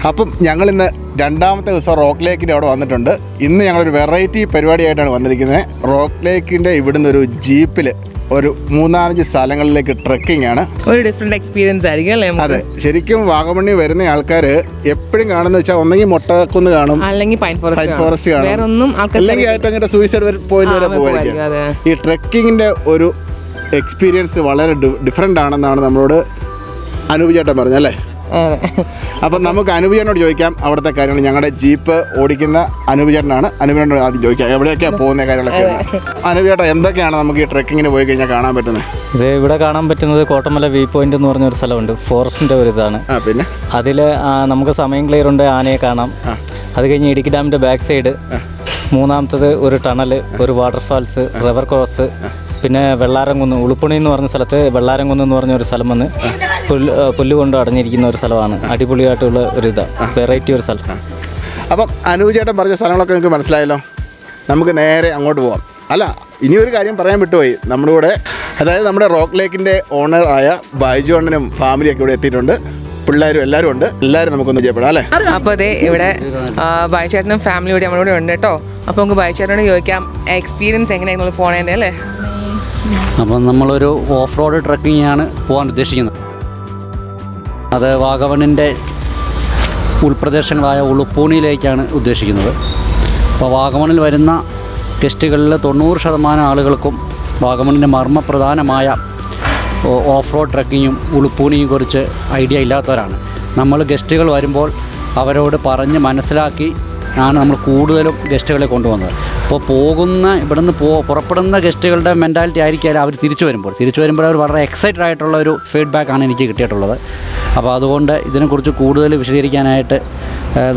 അപ്പം ഞങ്ങളിന്ന് രണ്ടാമത്തെ ദിവസം റോക്ക് ലേക്കിൻ്റെ അവിടെ വന്നിട്ടുണ്ട്. ഇന്ന് ഞങ്ങളൊരു വെറൈറ്റി പരിപാടിയായിട്ടാണ് വന്നിരിക്കുന്നത്. റോക്ക് ലേക്കിൻ്റെ ഇവിടുന്ന് ഒരു ജീപ്പിൽ ഒരു 3-4 സ്ഥലങ്ങളിലേക്ക് ട്രെക്കിംഗ് ആണ്. ഒരു ഡിഫറെന്റ് എക്സ്പീരിയൻസ് ആയിരിക്കും അല്ലേ? അതെ, ശരിക്കും വാഗമണ്ണി വരുന്ന ആൾക്കാർ എപ്പോഴും കാണുന്ന വെച്ചാൽ ഒന്നെങ്കിൽ മൊട്ടക്കുന്ന് കാണും, അല്ലെങ്കിൽ പൈൻ ഫോറസ്റ്റ് കാണും, വേറൊന്നും അല്ലെങ്കിൽ ഏറ്റവും അങ്ങോട്ട് സൂയിസൈഡ് പോയിന്റ് വരെ പോകുമായിരിക്കും. ഈ ട്രെക്കിങ്ങിൻ്റെ ഒരു എക്സ്പീരിയൻസ് വളരെ ഡിഫറെൻ്റ് ആണെന്നാണ് നമ്മളോട് അനൂപ് ചേട്ടൻ പറഞ്ഞല്ലേ. അപ്പം നമുക്ക് അനൂപ് ചേട്ടനോട് ചോദിക്കാം അവിടുത്തെ കാര്യങ്ങൾ. ഞങ്ങളുടെ ജീപ്പ് ഓടിക്കുന്ന അനൂപ് ചേട്ടനാണ്. അനൂപ് ചേട്ടനോട് ആദ്യം ചോദിക്കാം എവിടെയൊക്കെയാണ് പോകുന്ന കാര്യങ്ങളൊക്കെ. അനൂപ് ചേട്ടാ, എന്തൊക്കെയാണ് നമുക്ക് ഈ ട്രെക്കിങ്ങിന് പോയി കഴിഞ്ഞാൽ കാണാൻ പറ്റുന്നത്? ഇത് ഇവിടെ കാണാൻ പറ്റുന്നത് കോട്ടമല വ്യൂ പോയിന്റ് എന്ന് പറഞ്ഞൊരു സ്ഥലമുണ്ട്. ഫോറസ്റ്റിൻ്റെ ഒരു ഇതാണ്. പിന്നെ അതിൽ നമുക്ക് സമയം ക്ലിയർ ഉണ്ട്, ആനയെ കാണാം. അത് കഴിഞ്ഞ് ഇടുക്കി ഡാമിൻ്റെ ബാക്ക് സൈഡ്, മൂന്നാമത്തത് ഒരു ടണൽ, ഒരു വാട്ടർഫാൾസ്, റിവർ ക്രോസ്, പിന്നെ വെള്ളാരംകുന്ന്, ഉളുപ്പുണി എന്ന് പറഞ്ഞ സ്ഥലത്ത് വെള്ളാരംകുന്ന് എന്ന് പറഞ്ഞ ഒരു സ്ഥലം വന്ന് പുല്ല് കൊണ്ട് അടഞ്ഞിരിക്കുന്ന ഒരു സ്ഥലമാണ്. അടിപൊളിയായിട്ടുള്ള ഒരു വെറൈറ്റി ഒരു സ്ഥലം. അപ്പം അനൂപ് ചേട്ടൻ പറഞ്ഞ സ്ഥലങ്ങളൊക്കെ നിങ്ങൾക്ക് മനസ്സിലായല്ലോ. നമുക്ക് നേരെ അങ്ങോട്ട് പോകാം. അല്ല, ഇനിയൊരു കാര്യം പറയാൻ വിട്ടുപോയി. നമ്മുടെ കൂടെ, അതായത് നമ്മുടെ റോക്ക് ലേക്കിൻ്റെ ഓണർ ആയ ബൈജു അണ്ണനും ഫാമിലിയൊക്കെ ഇവിടെ എത്തിയിട്ടുണ്ട്. പിള്ളേരും എല്ലാവരും ഉണ്ട്. എല്ലാവരും നമുക്കൊന്ന് ചെയ്യപ്പെടാം അല്ലേ. അപ്പോൾ അതെ, ഇവിടെ ബൈചേട്ടനും ഫാമിലിയോടെ നമ്മളിവിടെ ഉണ്ട് കേട്ടോ. അപ്പോൾ നമുക്ക് ബൈചേട്ടനോട് ചോദിക്കാം എക്സ്പീരിയൻസ് എങ്ങനെയായിരുന്നു പോണേൻ്റെ അല്ലേ. അപ്പം നമ്മളൊരു ഓഫ് റോഡ് ട്രക്കിംഗ് ആണ് പോകാൻ ഉദ്ദേശിക്കുന്നത്. അത് വാഗമണ്ണിൻ്റെ ഉൾപ്രദേശങ്ങളായ ഉളുപ്പൂണിയിലേക്കാണ് ഉദ്ദേശിക്കുന്നത്. അപ്പോൾ വാഗമണ്ണിൽ വരുന്ന ഗസ്റ്റുകളിൽ 90% ആളുകൾക്കും വാഗമണ്ണിൻ്റെ മർമ്മപ്രധാനമായ ഓഫ് റോഡ് ട്രക്കിങ്ങും ഉളുപ്പൂണിയും കുറിച്ച് ഐഡിയ ഇല്ലാത്തവരാണ്. നമ്മൾ ഗസ്റ്റുകൾ വരുമ്പോൾ അവരോട് പറഞ്ഞ് മനസ്സിലാക്കി ആണ് നമ്മൾ കൂടുതലും ഗസ്റ്റുകളെ കൊണ്ടുവന്നത്. അപ്പോൾ ഇവിടുന്ന് പുറപ്പെടുന്ന ഗസ്റ്റുകളുടെ മെൻറ്റാലിറ്റി ആയിരിക്കും അവർ തിരിച്ചു വരുമ്പോൾ അവർ വളരെ എക്സൈറ്റഡ് ആയിട്ടുള്ള ഒരു ഫീഡ്ബാക്കാണ് എനിക്ക് കിട്ടിയിട്ടുള്ളത്. അപ്പോൾ അതുകൊണ്ട് ഇതിനെക്കുറിച്ച് കൂടുതൽ വിശദീകരിക്കാനായിട്ട്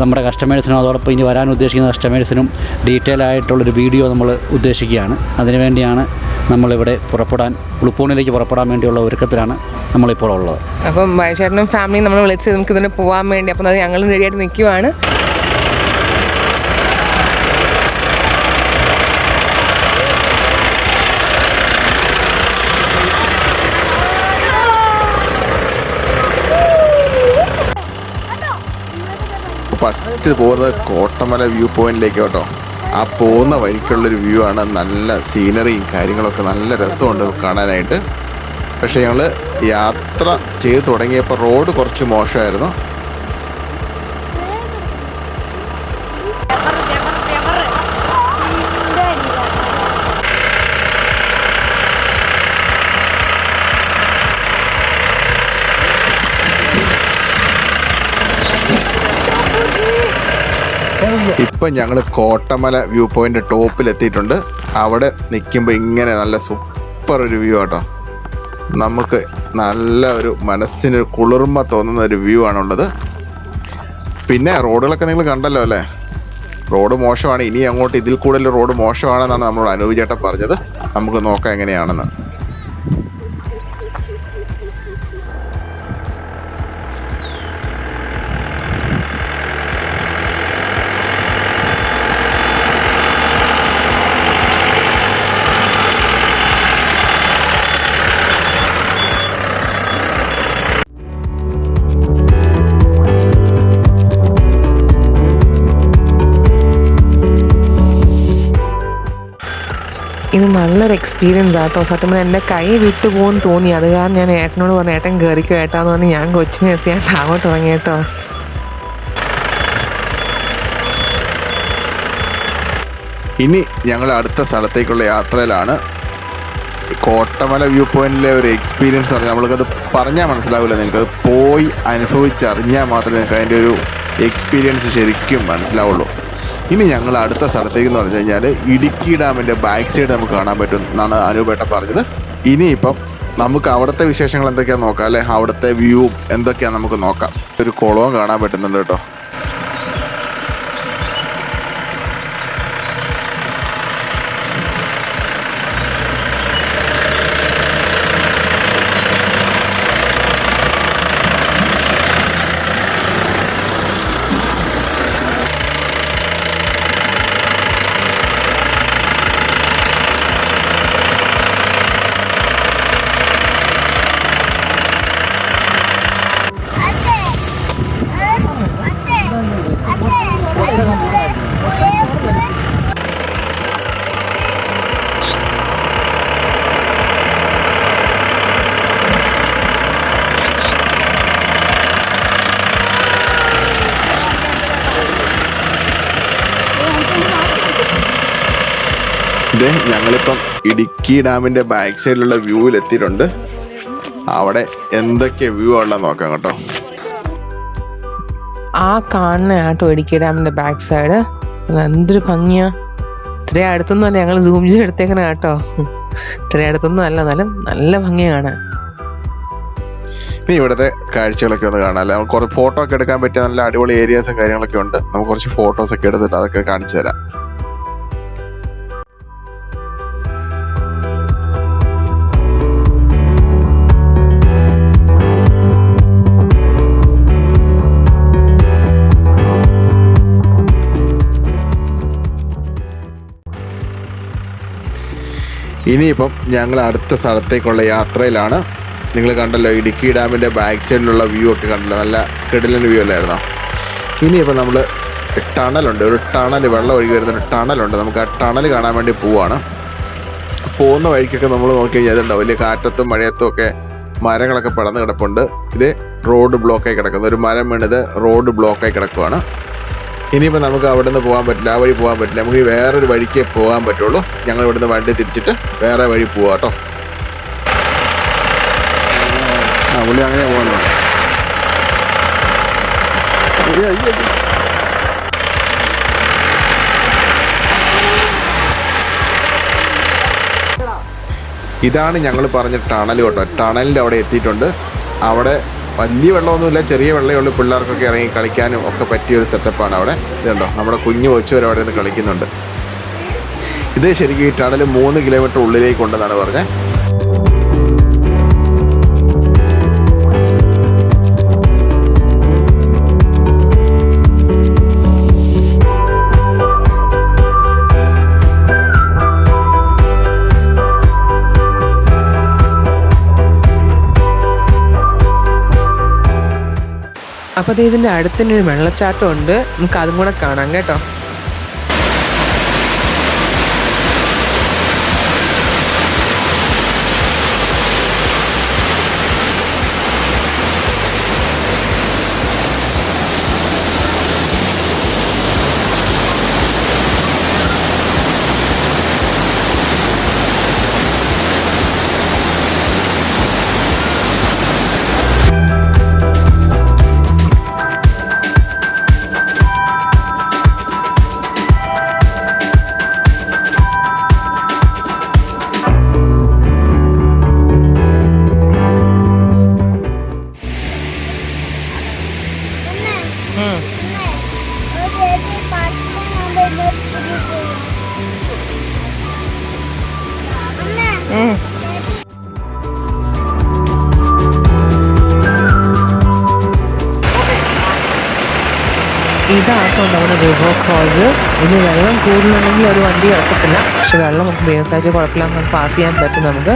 നമ്മുടെ കസ്റ്റമേഴ്സിനും അതോടൊപ്പം ഇനി വരാൻ ഉദ്ദേശിക്കുന്ന കസ്റ്റമേഴ്സിനും ഡീറ്റെയിൽ ആയിട്ടുള്ളൊരു വീഡിയോ നമ്മൾ ഉദ്ദേശിക്കുകയാണ്. അതിനുവേണ്ടിയാണ് നമ്മളിവിടെ ഉളുപ്പൂണിലേക്ക് പുറപ്പെടാൻ വേണ്ടിയുള്ള ഒരുക്കത്തിലാണ് നമ്മളിപ്പോൾ ഉള്ളത്. അപ്പം ബൈചേട്ടനും ഫാമിലിയും നമ്മൾ വിളിച്ച് നമുക്ക് ഇതിന് പോകാൻ വേണ്ടി, അപ്പം അത് ഞങ്ങളും റെഡിയായിട്ട് നിൽക്കുവാണ്. ഫസ്റ്റ് പോകുന്നത് കോട്ടമല വ്യൂ പോയിന്റിലേക്ക് കേട്ടോ. ആ പോകുന്ന വഴിക്കുള്ളൊരു വ്യൂ ആണ്. നല്ല സീനറിയും കാര്യങ്ങളൊക്കെ നല്ല രസമുണ്ട് കാണാനായിട്ട്. പക്ഷേ ഞങ്ങൾ യാത്ര ചെയ്ത് തുടങ്ങിയപ്പോൾ റോഡ് കുറച്ച് മോശമായിരുന്നു. ഇപ്പം ഞങ്ങൾ കോട്ടമല വ്യൂ പോയിന്റ് ടോപ്പിലെത്തിയിട്ടുണ്ട്. അവിടെ നിൽക്കുമ്പോൾ ഇങ്ങനെ നല്ല സൂപ്പർ ഒരു വ്യൂ ആട്ടോ. നമുക്ക് നല്ല ഒരു മനസ്സിന് കുളിർമ തോന്നുന്ന ഒരു വ്യൂ ആണുള്ളത്. പിന്നെ റോഡുകളൊക്കെ നിങ്ങൾ കണ്ടല്ലോ അല്ലേ. റോഡ് മോശമാണ്. ഇനി അങ്ങോട്ട് ഇതിൽ കൂടുതൽ റോഡ് മോശമാണെന്നാണ് നമ്മളോട് അനൂപ് ചേട്ടൻ പറഞ്ഞത്. നമുക്ക് നോക്കാം എങ്ങനെയാണെന്ന്. ഇത് നല്ലൊരു എക്സ്പീരിയൻസ് ആട്ടോ. സത്യം പറഞ്ഞാൽ എൻ്റെ കൈ വിട്ടു പോകുമെന്ന് തോന്നി. അത് കാരണം ഞാൻ ഏട്ടനോട് പറഞ്ഞു, ഏട്ടൻ കയറിക്കോ ഏട്ടാന്ന് പറഞ്ഞ് ഞാൻ കൊച്ചിനെ എത്തി ഞാൻ താങ്ങോട്ട് തുടങ്ങി കേട്ടോ. ഇനി ഞങ്ങൾ അടുത്ത സ്ഥലത്തേക്കുള്ള യാത്രയിലാണ്. കോട്ടമല വ്യൂ പോയിന്റിലെ ഒരു എക്സ്പീരിയൻസ് അറിയാം. നമ്മൾക്കത് പറഞ്ഞാൽ മനസ്സിലാവില്ല. നിങ്ങൾക്കത് പോയി അനുഭവിച്ചറിഞ്ഞാൽ മാത്രമേ നിങ്ങൾക്ക് അതിൻ്റെ ഒരു എക്സ്പീരിയൻസ് ശരിക്കും മനസ്സിലാവുള്ളൂ. ഇനി ഞങ്ങൾ അടുത്ത സ്ഥലത്തേക്ക് എന്ന് പറഞ്ഞു കഴിഞ്ഞാൽ ഇടുക്കി ഡാമിൻ്റെ ബാക്ക് സൈഡ് നമുക്ക് കാണാൻ പറ്റും എന്നാണ് അനൂപേട്ടൻ പറഞ്ഞത്. ഇനിയിപ്പം നമുക്ക് അവിടുത്തെ വിശേഷങ്ങൾ എന്തൊക്കെയാണെന്ന് നോക്കാം അല്ലേ. അവിടുത്തെ വ്യൂ എന്തൊക്കെയാണെന്ന് നമുക്ക് നോക്കാം. ഒരു കുളവും കാണാൻ പറ്റുന്നുണ്ട് കേട്ടോ. ഇത് ഞങ്ങളിപ്പം ഇടുക്കി ഡാമിന്റെ ബാക്ക് സൈഡിലുള്ള വ്യൂവിൽ എത്തിയിട്ടുണ്ട്. അവിടെ എന്തൊക്കെ വ്യൂ ഉള്ളത് നോക്കാം കേട്ടോ. ആ കാണുന്ന ആട്ടോ ഇടുക്കി ഡാമിന്റെ ബാക്ക് സൈഡ്. എന്തൊരു ഭംഗിയാ. ഇത്രയും അടുത്തൊന്നും അല്ല, ഞങ്ങൾ സൂം ചെയ്ത് എടുത്തേക്കണ കേട്ടോ. ഇത്രയും അടുത്തൊന്നും അല്ല, എന്നാലും നല്ല ഭംഗിയാ കാണാൻ. ഇനി ഇവിടുത്തെ കാഴ്ചകളൊക്കെ ഒന്ന് കാണാം. അല്ലെ നമുക്ക് കുറച്ച് ഫോട്ടോ ഒക്കെ എടുക്കാൻ പറ്റിയ നല്ല അടിപൊളി ഏരിയാസും കാര്യങ്ങളൊക്കെ ഉണ്ട്. നമുക്ക് കുറച്ച് ഫോട്ടോസ് ഒക്കെ എടുത്തിട്ട് അതൊക്കെ കാണിച്ചു തരാം. ഇനിയിപ്പം ഞങ്ങൾ അടുത്ത സ്ഥലത്തേക്കുള്ള യാത്രയിലാണ്. നിങ്ങൾ കണ്ടല്ലോ ഇടുക്കി ഡാമിൻ്റെ ബാക്ക് സൈഡിലുള്ള വ്യൂ ഒക്കെ കണ്ടല്ലോ, നല്ല കിടിലൻ വ്യൂ അല്ലായിരുന്നോ. ഇനിയിപ്പോൾ നമ്മൾ ടണലുണ്ട്, ഒരു ടണൽ, വെള്ളം ഒഴുകി വരുന്നൊരു ടണലുണ്ട്. നമുക്ക് ആ ടണൽ കാണാൻ വേണ്ടി പോവാണ്. പോകുന്ന വഴിക്കൊക്കെ നമ്മൾ നോക്കി കഴിഞ്ഞാൽ വലിയ കാറ്റത്തും മഴയത്തും ഒക്കെ മരങ്ങളൊക്കെ പടന്ന് കിടപ്പുണ്ട്. ഇത് റോഡ് ബ്ലോക്കായി കിടക്കുന്നു, ഒരു മരം വീണത് റോഡ് ബ്ലോക്കായി കിടക്കുവാണ്. ഇനിയിപ്പോൾ നമുക്ക് അവിടെ നിന്ന് പോകാൻ പറ്റില്ല, ആ വഴി പോകാൻ പറ്റില്ല. നമുക്ക് വേറൊരു വഴിക്കേ പോകാൻ പറ്റുള്ളൂ. ഞങ്ങൾ ഇവിടുന്ന് വണ്ടി തിരിച്ചിട്ട് വേറെ വഴി പോവാം കേട്ടോ. പുള്ളി അങ്ങനെ പോകുന്നുണ്ട്. ഇതാണ് ഞങ്ങൾ പറഞ്ഞ ടണൽ കേട്ടോ. ടണലിൻ്റെ അവിടെ എത്തിയിട്ടുണ്ട്. അവിടെ വലിയ വെള്ളമൊന്നുമില്ല, ചെറിയ വെള്ളമേ ഉള്ളൂ. പിള്ളേർക്കൊക്കെ ഇറങ്ങി കളിക്കാനും ഒക്കെ പറ്റിയൊരു സെറ്റപ്പാണ് അവിടെ. ഇതുണ്ടോ, നമ്മുടെ കുഞ്ഞു കൊച്ചുവരെ അവിടെ നിന്ന് കളിക്കുന്നുണ്ട്. ഇത് ശരിക്കും ഈ ടണൽ 3 കിലോമീറ്റർ ഉള്ളിലേക്ക് ഉണ്ടെന്നാണ് പറഞ്ഞത്. അപ്പോൾ ഇതിൻ്റെ അടുത്ത് തന്നെ ഒരു വെള്ളച്ചാട്ടം ഉണ്ട്. നമുക്ക് അതും കൂടെ കാണാം കേട്ടോ. ഇതാട്ടോ നമ്മുടെ റിവർ ക്രോസ്. ഇനി വെള്ളം കൂടുതലുണ്ടെങ്കിൽ ഒരു വണ്ടി ഇറക്കത്തില്ല, പക്ഷെ വെള്ളം നമുക്ക് ദൈവസാഴ്ച കുഴപ്പമില്ലാന്ന് പാസ് ചെയ്യാൻ പറ്റും നമുക്ക്.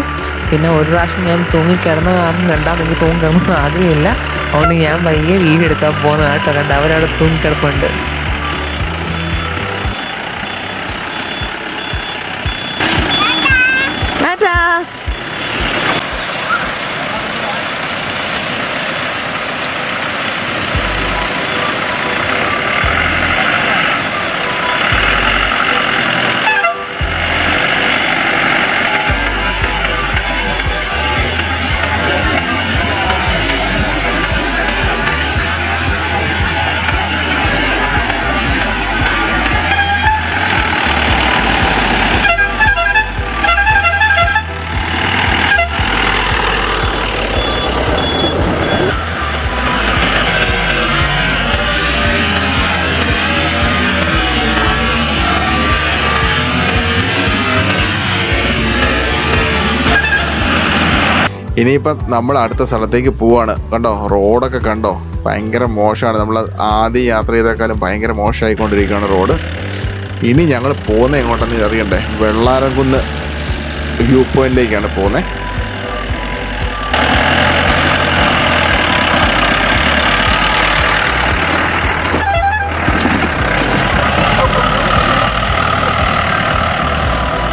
പിന്നെ ഒരു പ്രാവശ്യം ഞാൻ തൂങ്ങിക്കിടന്ന കാരണം രണ്ടാമത് തൂങ്ങിക്കിടന്ന് ആഗ്രഹമില്ല. അതുകൊണ്ട് ഞാൻ വയ്യ വീഡിയോ എടുക്കാൻ പോകുന്ന കേട്ടോ. കണ്ട അവരവിടെ തൂങ്ങിക്കിടപ്പുണ്ട്. ഇനിയിപ്പം നമ്മൾ അടുത്ത സ്ഥലത്തേക്ക് പോവാണ്. കണ്ടോ, റോഡൊക്കെ കണ്ടോ, ഭയങ്കര മോശമാണ്. നമ്മൾ ആദ്യം യാത്ര ചെയ്തേക്കാളും ഭയങ്കര മോശമായിക്കൊണ്ടിരിക്കുകയാണ് റോഡ്. ഇനി ഞങ്ങൾ പോകുന്നത് എങ്ങോട്ടെന്ന് അറിയണ്ടേ? വെള്ളാരംകുന്ന് വ്യൂ പോയിന്റിലേക്കാണ് പോകുന്നത്.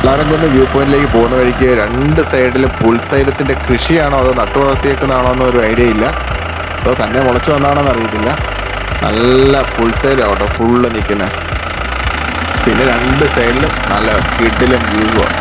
വെള്ളാരംകുന്ന് വ്യൂ പോയിന്റിലേക്ക് പോകുന്ന വഴിക്ക് 2 സൈഡിലും പുൽത്തൈലത്തിൻ്റെ കൃഷിയാണോ അതോ നട്ടു വളർത്തിയേക്കുന്നതാണോ എന്നൊരു ഐഡിയ ഇല്ല. അതോ തന്നെ മുളച്ചു വന്നാണോന്ന് അറിയത്തില്ല. നല്ല പുൽത്തൈലം കേട്ടോ ഫുള്ള് നിൽക്കുന്നത്. പിന്നെ രണ്ട് സൈഡിലും നല്ല കിടിലൻ വ്യൂവാണ്.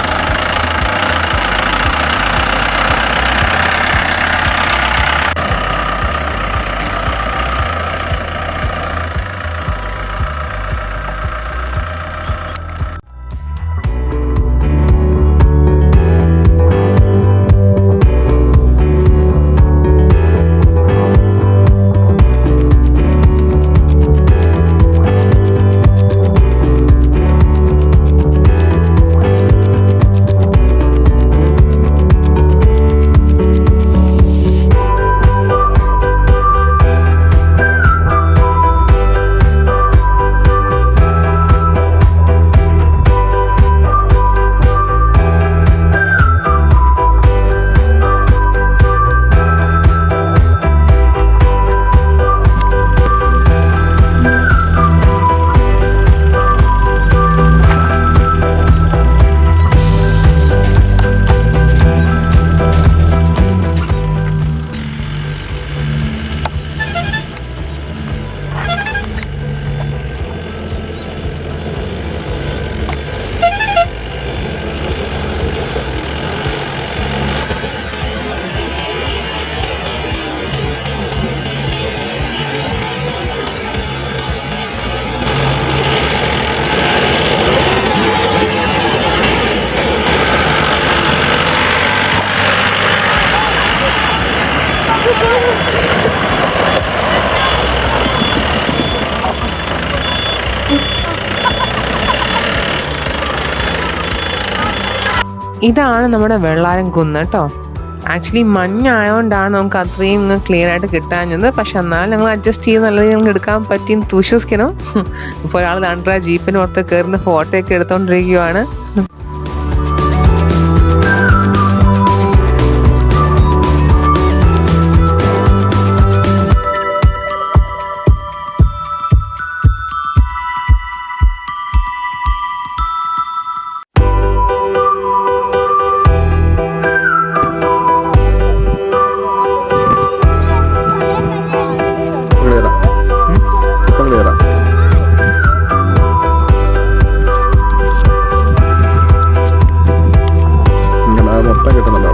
ഇതാണ് നമ്മുടെ വെള്ളാരം കുന്ന് കേട്ടോ. ആക്ച്വലി മഞ്ഞായതുകൊണ്ടാണ് നമുക്ക് അത്രയും ക്ലിയർ ആയിട്ട് കിട്ടാഞ്ഞത്. പക്ഷെ എന്നാൽ ഞങ്ങൾ അഡ്ജസ്റ്റ് ചെയ്ത് നല്ല രീതിയിൽ എടുക്കാൻ പറ്റിയെന്ന് വിശ്വസിക്കണം. ഇപ്പോൾ ഒരാൾ ദാണ്ട ജീപ്പിന് പുറത്ത് കയറുന്ന ഫോട്ടോ ഒക്കെ എടുത്തോണ്ടിരിക്കുകയാണ്. മൊത്തം കിട്ടുന്നുണ്ടോ?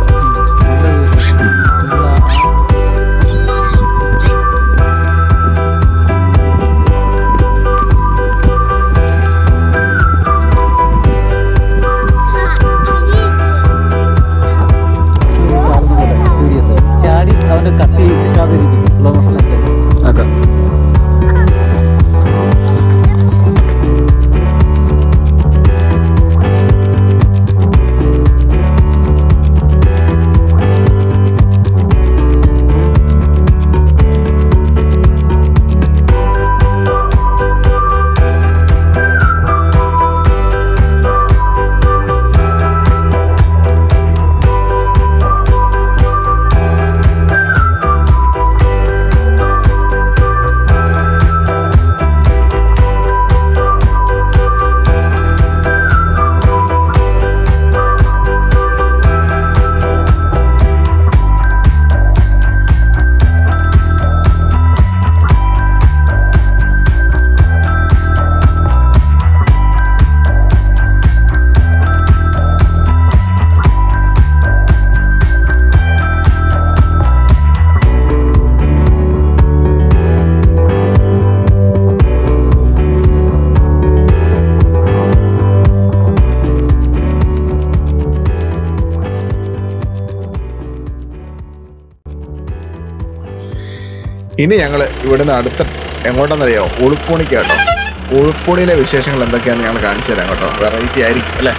ചാടി അവൻ്റെ കത്തി കിട്ടാതെ ഇരിക്കുന്നു. സ്ലോ മോഷനൊക്കെ ഓക്കെ. ഇനി ഞങ്ങൾ ഇവിടുന്ന് അടുത്ത എങ്ങോട്ടാണെന്നറിയോ? ഉളുപ്പൂണിക്കാട്ടോ. ഉളുപ്പൂണിയിലെ വിശേഷങ്ങൾ എന്തൊക്കെയാണെന്ന് ഞങ്ങൾ കാണിച്ചു തരാം കേട്ടോ. വെറൈറ്റി ആയിരിക്കും അല്ലേ?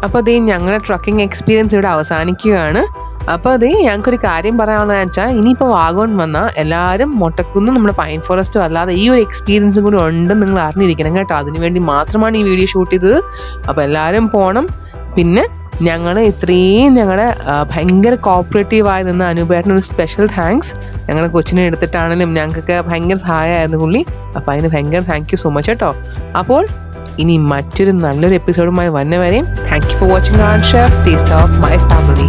അപ്പോൾ അതേ ഞങ്ങളുടെ ട്രക്കിംഗ് എക്സ്പീരിയൻസ് ഇവിടെ അവസാനിക്കുകയാണ്. അപ്പോൾ അതേ ഞങ്ങൾക്കൊരു കാര്യം പറയാനുള്ളതെന്ന് വെച്ചാൽ ഇനിയിപ്പോൾ വാഗോൺ വന്നാൽ എല്ലാവരും മൊട്ടക്കുന്നും നമ്മുടെ പൈൻ ഫോറസ്റ്റും അല്ലാതെ ഈ ഒരു എക്സ്പീരിയൻസും കൂടി ഉണ്ടെന്ന് നിങ്ങൾ അറിഞ്ഞിരിക്കണം കേട്ടോ. അതിനുവേണ്ടി മാത്രമാണ് ഈ വീഡിയോ ഷൂട്ട് ചെയ്തത്. അപ്പോൾ എല്ലാവരും പോകണം. പിന്നെ ഞങ്ങൾ ഇത്രയും ഞങ്ങളുടെ ഭയങ്കര കോപ്പറേറ്റീവായി നിന്ന് അനുപേട്ടനൊരു സ്പെഷ്യൽ താങ്ക്സ്. ഞങ്ങളുടെ കൊച്ചിനെ എടുത്തിട്ടാണെങ്കിലും ഞങ്ങൾക്കൊക്കെ ഭയങ്കര സഹായമായിരുന്നു പുള്ളി. അപ്പോൾ അതിന് ഭയങ്കര താങ്ക് യു സോ മച്ച് കേട്ടോ. അപ്പോൾ ഇനി മറ്റൊരു നല്ലൊരു എപ്പിസോഡുമായി വന്നവരെയും thank you for watching and share taste of my family.